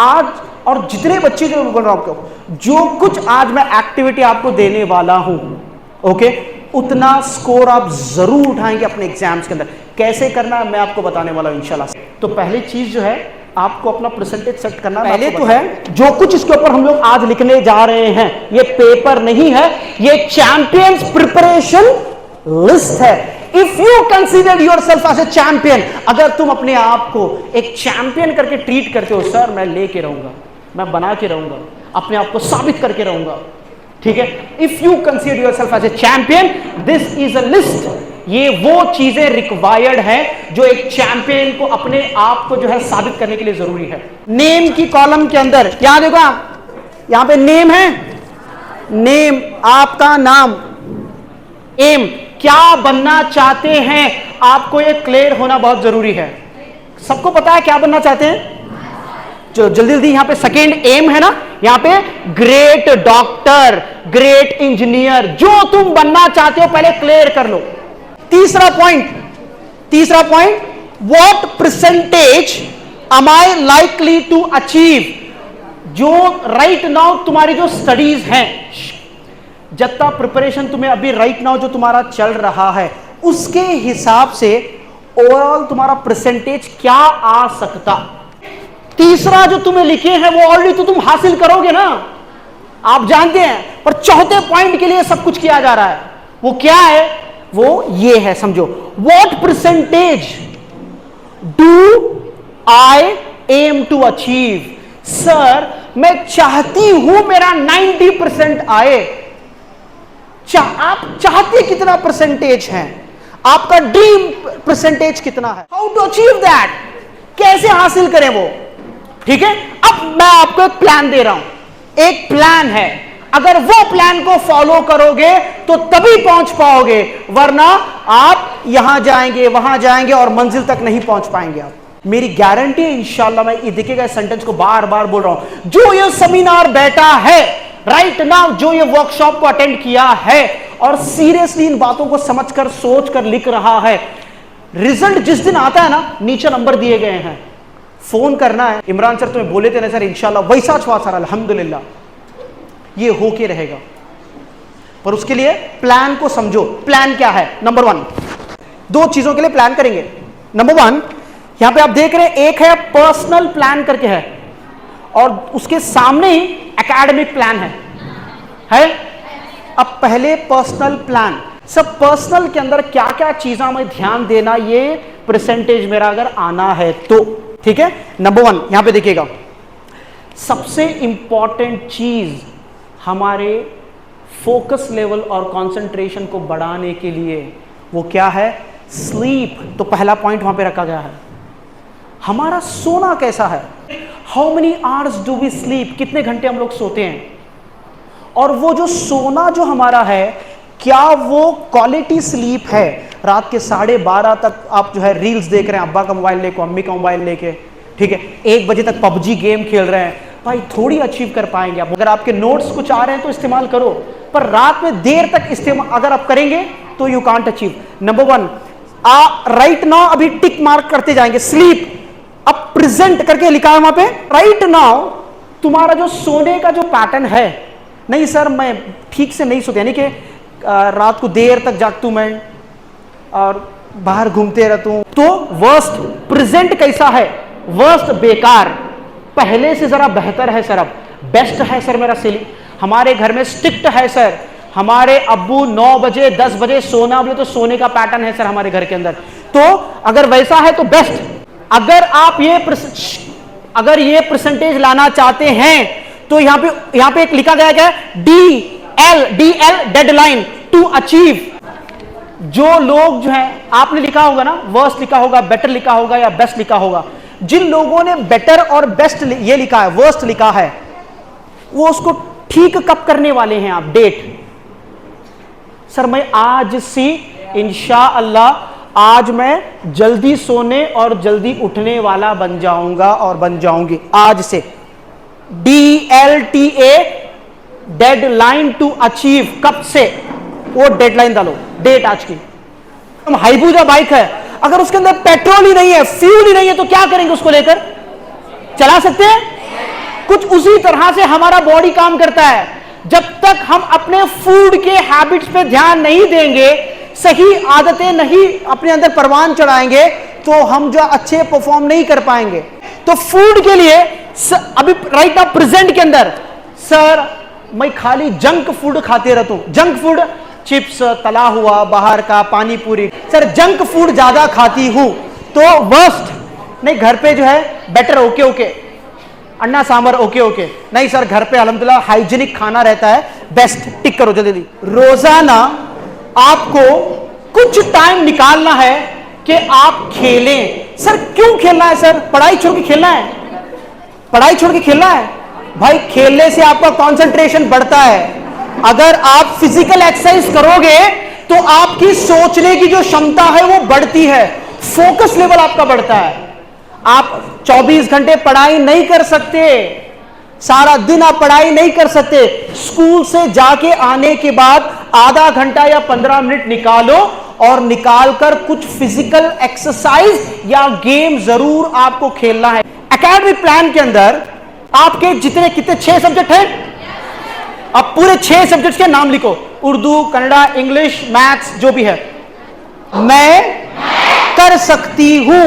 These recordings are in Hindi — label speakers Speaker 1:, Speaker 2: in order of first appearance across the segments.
Speaker 1: आज और जितने बच्चे जो बोल रहा हूं, जो कुछ आज मैं एक्टिविटी आपको देने वाला हूं, ओके, उतना स्कोर आप जरूर उठाएंगे अपने एग्जाम्स के अंदर। कैसे करना है मैं आपको बताने वाला हूं इंशाल्लाह। तो पहली चीज जो है आपको अपना परसेंटेज सेट करना पहले तो है, जो कुछ इसके ऊपर हम लोग आज लिखने जा रहे हैं ये पेपर नहीं है, ये चैंपियंस प्रिपरेशन लिस्ट है। If you consider yourself as a champion, अगर तुम अपने आप को एक चैंपियन करके ट्रीट करते हो, सर मैं लेके रहूंगा, मैं बना के रहूंगा, अपने आप को साबित करके रहूंगा, ठीक है। If you consider yourself as a champion, this is a list. ये वो चीजें रिक्वायर्ड है जो एक चैंपियन को अपने आप को जो है साबित करने के लिए जरूरी है। नेम की कॉलम के अंदर यहां देखो, यहां पे नेम है, नेम आपका नाम, एम क्या बनना चाहते हैं, आपको ये क्लियर होना बहुत जरूरी है। सबको पता है क्या बनना चाहते हैं? जो जल्दी जल्दी यहां पे सेकेंड एम है ना, यहां पे ग्रेट डॉक्टर, ग्रेट इंजीनियर, जो तुम बनना चाहते हो पहले क्लियर कर लो। तीसरा point, what percentage am I likely to achieve. जो राइट नाउ तुम्हारी जो स्टडीज हैं, जितना प्रिपरेशन तुम्हें अभी राइट नाउ जो तुम्हारा चल रहा है, उसके हिसाब से ओवरऑल तुम्हारा परसेंटेज क्या आ सकता। तीसरा जो तुम्हें लिखे हैं वो ऑलरेडी तो तुम हासिल करोगे ना, आप जानते हैं, पर चौथे पॉइंट के लिए सब कुछ किया जा रहा है। वो क्या है? वो ये है, समझो, what percentage do I aim to achieve. Sir मैं चाहती हूं मेरा 90% आए। आप चाहते कितना परसेंटेज है, आपका ड्रीम परसेंटेज कितना है, हाउ टू अचीव दैट, कैसे हासिल करें वो, ठीक है। अब मैं आपको एक प्लान दे रहा हूं, एक प्लान है, अगर वो प्लान को फॉलो करोगे तो तभी पहुंच पाओगे, वरना आप यहां जाएंगे वहां जाएंगे और मंजिल तक नहीं पहुंच पाएंगे आप। मेरी गारंटी है इंशाल्लाह। मैं ये देखिएगा इस सेंटेंस को बार बार बोल रहा हूं, जो ये सेमिनार बैठा है राइट नाउ, जो ये वर्कशॉप को अटेंड किया है और सीरियसली इन बातों को समझकर सोचकर लिख रहा है, रिजल्ट जिस दिन आता है ना, नीचे नंबर दिए गए हैं, फोन करना है। इमरान सर तुम्हें बोले थे ना सर, इंशाल्लाह वैसा छुआ सर, अल्हम्दुलिल्लाह ये होके रहेगा। पर उसके लिए प्लान को समझो। प्लान क्या है? नंबर 1, 2 चीजों के लिए प्लान करेंगे। नंबर 1 यहां पे आप देख रहे हैं, एक है पर्सनल प्लान करके है, और उसके सामने ही एकेडमिक प्लान है। अब पहले पर्सनल प्लान, सब पर्सनल के अंदर क्या क्या चीजें हमें ध्यान देना, ये परसेंटेज मेरा अगर आना है तो, ठीक है। नंबर 1 यहां पे देखिएगा, सबसे इंपॉर्टेंट चीज हमारे फोकस लेवल और कंसंट्रेशन को बढ़ाने के लिए वो क्या है? स्लीप। तो पहला पॉइंट वहां पे रखा गया है, हमारा सोना कैसा है, how many hours do we sleep, कितने घंटे हम लोग सोते हैं, और वो जो सोना जो हमारा है, क्या वो क्वालिटी स्लीप है? रात के 12:30 तक आप जो है रील्स देख रहे हैं, अब्बा का मोबाइल लेके, अम्मी का मोबाइल लेके, ठीक है, 1 बजे तक पबजी गेम खेल रहे हैं, भाई थोड़ी अचीव कर पाएंगे आप। अगर आपके नोट्स कुछ आ रहे हैं तो इस्तेमाल करो, पर रात में देर तक इस्तेमाल अगर आप करेंगे तो you can't achieve. Number 1 right now, अभी टिक मार्क करते जाएंगे, स्लीप। अब प्रेजेंट करके लिखा है वहां पे, राइट नाउ तुम्हारा जो सोने का जो पैटर्न है, नहीं सर मैं ठीक से नहीं सोते, यानी कि रात को देर तक जागतू मैं और बाहर घूमते रहता हूं, तो वर्स्ट। प्रेजेंट कैसा है? वर्स्ट, बेकार। पहले से जरा बेहतर है सर, अब बेस्ट है सर मेरा सेलिंग। हमारे घर में स्ट्रिक्ट है सर, हमारे अब्बू 9 बजे 10 बजे सोना बोले तो सोने का पैटर्न है सर हमारे घर के अंदर। तो अगर वैसा है तो बेस्ट। अगर आप ये परसेंटेज लाना चाहते हैं तो यहां पे एक लिखा गया है DL डेडलाइन टू अचीव। जो लोग जो है, आपने लिखा होगा ना, वर्स्ट लिखा होगा, बेटर लिखा होगा या बेस्ट लिखा होगा। जिन लोगों ने बेटर और बेस्ट ये लिखा है, वर्स्ट लिखा है, वो उसको ठीक कब करने वाले हैं आप? डेट। सर मैं आज से इंशाअल्लाह आज मैं जल्दी सोने और जल्दी उठने वाला बन जाऊंगा और बन जाऊंगी आज से। DLTA डेडलाइन टू अचीव, कब से? वो डेडलाइन डालो, डेट आज की। हाइबूजा बाइक है, अगर उसके अंदर पेट्रोल ही नहीं है, फ्यूल ही नहीं है, तो क्या करेंगे? उसको लेकर चला सकते हैं? कुछ उसी तरह से हमारा बॉडी काम करता है। जब तक हम अपने फूड के हैबिट्स पे ध्यान नहीं देंगे, सही आदतें नहीं अपने अंदर परवान चढ़ाएंगे, तो हम जो अच्छे परफॉर्म नहीं कर पाएंगे। तो फूड के लिए अभी राइट नाउ प्रेजेंट के अंदर, सर मैं खाली जंक फूड खाते रहता हूं, जंक फूड, चिप्स, तला हुआ बाहर का, पानी पूरी, सर जंक फूड ज्यादा खाती हूं तो वर्स्ट नहीं, घर पे जो है बेटर, ओके ओके, अन्ना सांबर ओके ओके, नहीं सर घर पे अल्हम्दुलिल्लाह हाइजीनिक खाना रहता है, बेस्ट, टिक करो जल्दी। रोजाना आपको कुछ टाइम निकालना है कि आप खेलें। सर क्यों खेलना है सर? पढ़ाई छोड़ के खेलना है? पढ़ाई छोड़ के खेलना है? भाई खेलने से आपका कंसंट्रेशन बढ़ता है। अगर आप फिजिकल एक्सरसाइज करोगे तो आपकी सोचने की जो क्षमता है वो बढ़ती है, फोकस लेवल आपका बढ़ता है। आप 24 घंटे पढ़ाई नहीं कर सकते, सारा दिन आप पढ़ाई नहीं कर सकते। स्कूल से जाके आने के बाद आधा घंटा या 15 मिनट निकालो और निकालकर कुछ फिजिकल एक्सरसाइज या गेम जरूर आपको खेलना है। एकेडमिक प्लान के अंदर आपके जितने कितने 6 सब्जेक्ट हैं, अब पूरे 6 सब्जेक्ट्स के नाम लिखो, उर्दू, कन्नड़ा, इंग्लिश, मैथ्स, जो भी है। मैं कर सकती हूं,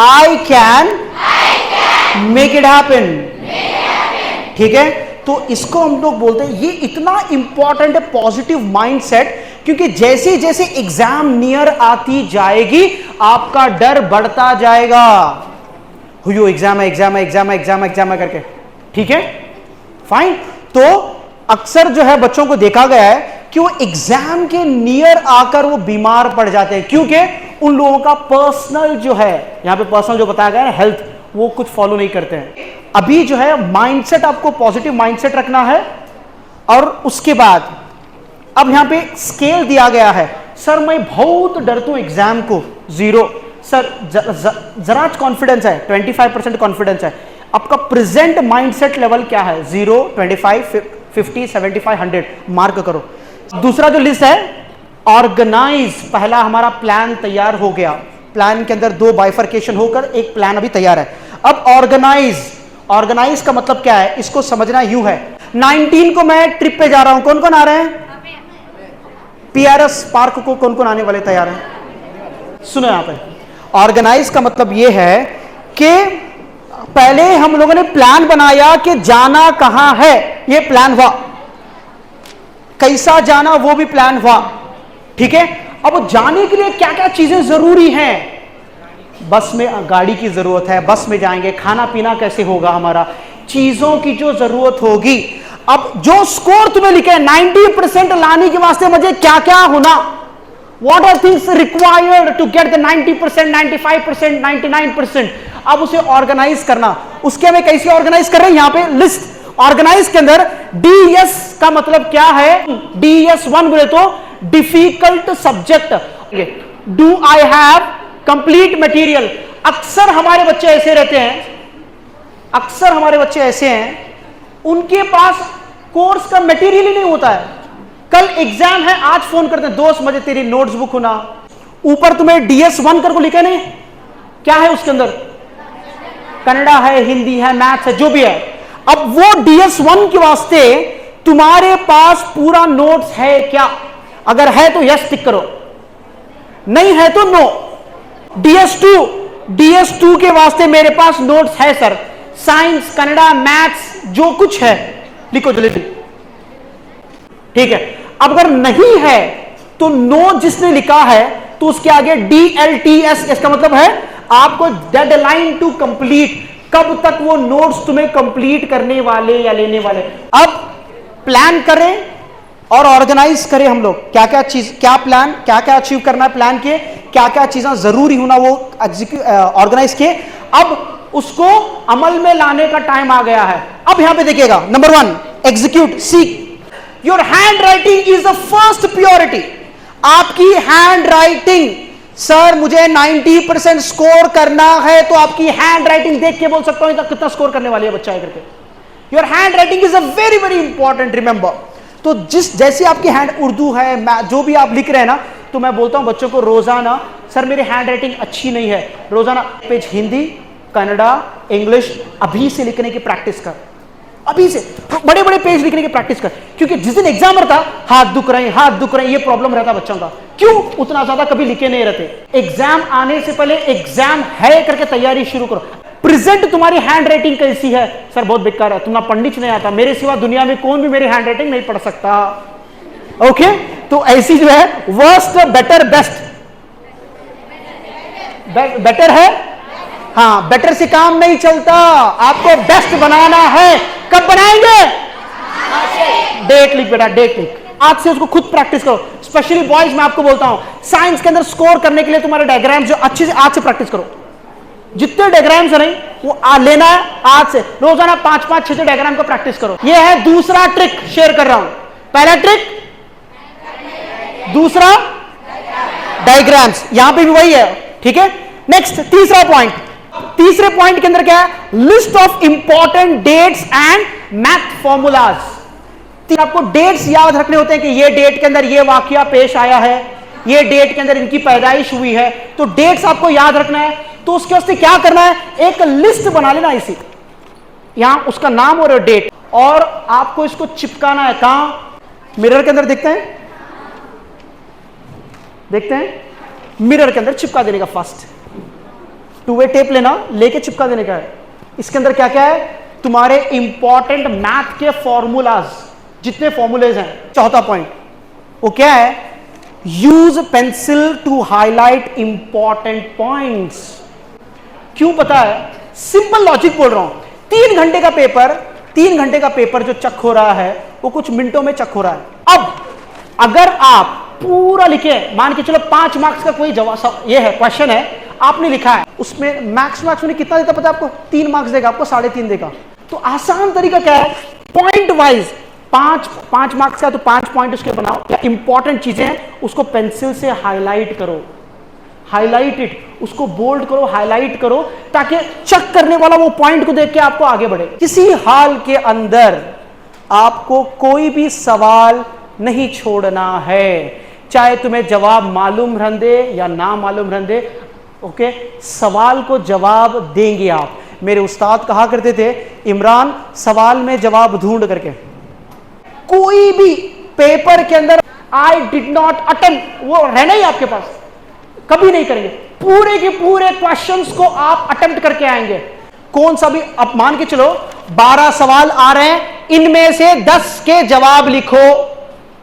Speaker 1: I can make it happen, ठीक है। तो इसको हम लोग बोलते हैं, ये इतना इंपॉर्टेंट है पॉजिटिव माइंडसेट, क्योंकि जैसे जैसे एग्जाम नियर आती जाएगी आपका डर बढ़ता जाएगा। हुयो एग्जाम है, एग्जाम है, एग्जाम है, एग्जाम है, एग्जाम है करके, ठीक है, फाइन। तो अक्सर जो है बच्चों को देखा गया है कि वो एग्जाम के नियर आकर वो बीमार पड़ जाते हैं, क्योंकि उन लोगों का पर्सनल जो है, यहां पे पर्सनल जो बताया गया है हेल्थ, वो कुछ फॉलो नहीं करते हैं। अभी जो है माइंडसेट, आपको पॉजिटिव माइंडसेट रखना है। और उसके बाद अब यहां पे स्केल दिया गया है, सर मैं बहुत डरता हूं एग्जाम को, 0, सर जरा कॉन्फिडेंस है, 25% कॉन्फिडेंस है। आपका प्रेजेंट माइंडसेट लेवल क्या है? 0, 25, 50, 75, 100 मार्क करो। दूसरा जो लिस्ट है ऑर्गेनाइज, पहला हमारा प्लान तैयार हो गया, प्लान के अंदर 2 बाइफर्केशन होकर एक प्लान अभी तैयार है। अब ऑर्गेनाइज, ऑर्गेनाइज का मतलब क्या है इसको समझना यूं है। 19 को मैं ट्रिप पे जा रहा हूं, कौन कौन आ रहे हैं? PRS पार्क को कौन कौन आने वाले तैयार हैं? सुनो यहां पे, ऑर्गेनाइज का मतलब यह है कि पहले हम लोगों ने प्लान बनाया कि जाना कहां है, यह प्लान हुआ, कैसा जाना वो भी प्लान हुआ, ठीक है। अब जाने के लिए क्या क्या चीजें जरूरी हैं? बस में गाड़ी की जरूरत है, बस में जाएंगे, खाना पीना कैसे होगा, हमारा चीजों की जो जरूरत होगी। अब जो स्कोर तुम्हें लिखे 90% लाने के वास्ते मुझे क्या क्या होना, what are things required to get the 90%, 95%, 99%, अब उसे ऑर्गेनाइज करना। उसके हमें कैसे ऑर्गेनाइज कर रहे हैं, यहां पे लिस्ट ऑर्गेनाइज के अंदर DS का मतलब क्या है? DS1 बोले तो difficult subject, do I have complete material. अक्सर हमारे बच्चे ऐसे रहते हैं, अक्सर हमारे बच्चे ऐसे हैं, उनके पास कोर्स का मटेरियल ही नहीं होता है। कल एग्जाम है, आज फोन करते हैं, दोस्त मुझे तेरी नोट्स बुक होना, ऊपर तुम्हें DS1 करके लिखे नहीं, क्या है उसके अंदर? कन्नड़ा है, हिंदी है, मैथ्स है, जो भी है। अब वो DS1 के वास्ते तुम्हारे पास पूरा नोट्स है क्या? अगर है तो यस टिक करो, नहीं है तो नो। DS2 के वास्ते मेरे पास नोट्स है सर, साइंस, कन्नड़ा, मैथ्स, जो कुछ है लिखो जल्दी, ठीक है। अब अगर नहीं है तो नो जिसने लिखा है तो उसके आगे DLTS, इसका मतलब है आपको डेडलाइन टू कंप्लीट, कब तक वो नोट्स तुम्हें कंप्लीट करने वाले या लेने वाले। अब प्लान करें और ऑर्गेनाइज करें हम लोग, क्या क्या चीज, क्या प्लान, क्या क्या अचीव करना है प्लान के, क्या क्या चीजें जरूरी होना वो ऑर्गेनाइज किए। अब उसको अमल में लाने का टाइम आ गया है। अब यहां पे देखिएगा, number 1 execute, seek. Your hand writing is the first purity. आपकी हैंड राइटिंग, सर मुझे 90% स्कोर करना है, तो आपकी हैंड राइटिंग देख के बोल सकता हूं कितना स्कोर करने वाली है बच्चा है करके। Your hand writing is a very very important, remember. तो जैसे आपकी हैंड उर्दू है, जो भी आप लिख रहे हैं ना, तो मैं बोलता हूं बच्चों को रोजाना, सर मेरी हैंड राइटिंग अच्छी नहीं है, रोजाना पेज हिंदी, कन्नड़ा, इंग्लिश अभी से लिखने की प्रैक्टिस कर, अभी से बड़े बड़े पेज लिखने की प्रैक्टिस कर, क्योंकि जिस दिन एग्जाम रहता हाथ दुख रहे हैं, ये प्रॉब्लम रहता बच्चों का। क्यों? उतना ज्यादा कभी लिखे नहीं रहते। एग्जाम आने से पहले एग्जाम है करके तैयारी शुरू करो। प्रेजेंट तुम्हारी हैंड राइटिंग कैसी है? सर बहुत बेकार है, तुम्हारा पंडित नहीं आता, मेरे सिवा दुनिया में कौन भी मेरी हैंड राइटिंग नहीं पढ़ सकता। ओके, तो ऐसी जो है वर्स्ट, बेटर, बेस्ट, बेटर है। हाँ, बेटर से काम नहीं चलता, आपको बेस्ट बनाना है। कब बनाएंगे? डेट लिख बेटा, डेट लिख, आज से उसको खुद प्रैक्टिस करो। स्पेशली बॉयज, मैं आपको बोलता हूं, साइंस के अंदर स्कोर करने के लिए तुम्हारे डायग्राम जो अच्छे से आज से प्रैक्टिस करो। जितने डायग्राम्स नहीं वो लेना है, आज से रोजाना 5-5, 6 डायग्राम का प्रैक्टिस करो। ये है दूसरा ट्रिक शेयर कर रहा हूं। पहला ट्रिक, दूसरा डायग्राम्स, यहां पे भी वही है, ठीक है। नेक्स्ट तीसरा पॉइंट, तीसरे पॉइंट के अंदर क्या है? List of important dates and math formulas. आपको डेट्स याद रखने होते हैं कि ये डेट के अंदर ये वाकया पेश आया है, ये डेट के अंदर इनकी पैदाइश हुई है, तो डेट्स आपको याद रखना है। तो उसके वास्ते क्या करना है? एक लिस्ट बना लेना, इसी यहां उसका नाम और डेट, और आपको इसको चिपकाना है। कहां? मिरर के अंदर। देखते हैं, देखते हैं, मिरर के अंदर चिपका देने का। फर्स्ट 2-वे टेप लेना, लेके चिपका देने का है। इसके अंदर क्या क्या है? तुम्हारे इंपॉर्टेंट मैथ के फॉर्मूलाज, जितने फॉर्मूलेज हैं। चौथा पॉइंट वो क्या है? Use pencil to highlight important points. क्यों पता है? सिंपल लॉजिक बोल रहा हूं। 3 घंटे का पेपर, 3 घंटे का पेपर जो चक हो रहा है वो कुछ मिनटों में चक हो रहा है। अब अगर आप पूरा लिखे, मान के चलो 5 मार्क्स का कोई जवाब ये है, क्वेश्चन है, आपने लिखा है, उसमें मैक्स में कितना देता पता है आपको? 3 मार्क्स देगा आपको, 3.5 देगा। तो आसान तरीका क्या है? पॉइंट वाइज 5 मार्क्स का तो 5 पॉइंट उसके बनाओ, या इंपॉर्टेंट चीजें हैं उसको पेंसिल से हाईलाइट करो, हाईलाइट इट, उसको बोल्ड करो, हाईलाइट करो, ताकि चेक करने वाला वो पॉइंट को देख के आपको आगे बढ़े। किसी हाल के अंदर आपको कोई भी सवाल नहीं छोड़ना है, चाहे तुम्हें जवाब मालूम रहने या ना मालूम रहने। ओके, सवाल को जवाब देंगे आप। मेरे उस्ताद कहा करते थे, इमरान सवाल में जवाब ढूंढ करके। कोई भी पेपर के अंदर आई डिड नॉट अटेम्प्ट वो रहना ही आपके पास, कभी नहीं करेंगे। पूरे के पूरे क्वेश्चंस को आप अटेम्प्ट करके आएंगे। कौन सा भी, अब मान के चलो 12 सवाल आ रहे हैं, इनमें से 10 के जवाब लिखो,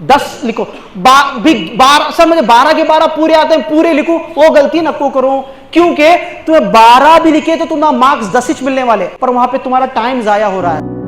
Speaker 1: 10 लिखो। 12 सर मुझे 12 के 12 पूरे आते हैं, पूरे लिखो, वो गलती न को करो, क्योंकि तुम्हें 12 भी लिखे तो तुम्हारा मार्क्स 10 ही मिलने वाले, पर वहां पे तुम्हारा टाइम जाया हो रहा है।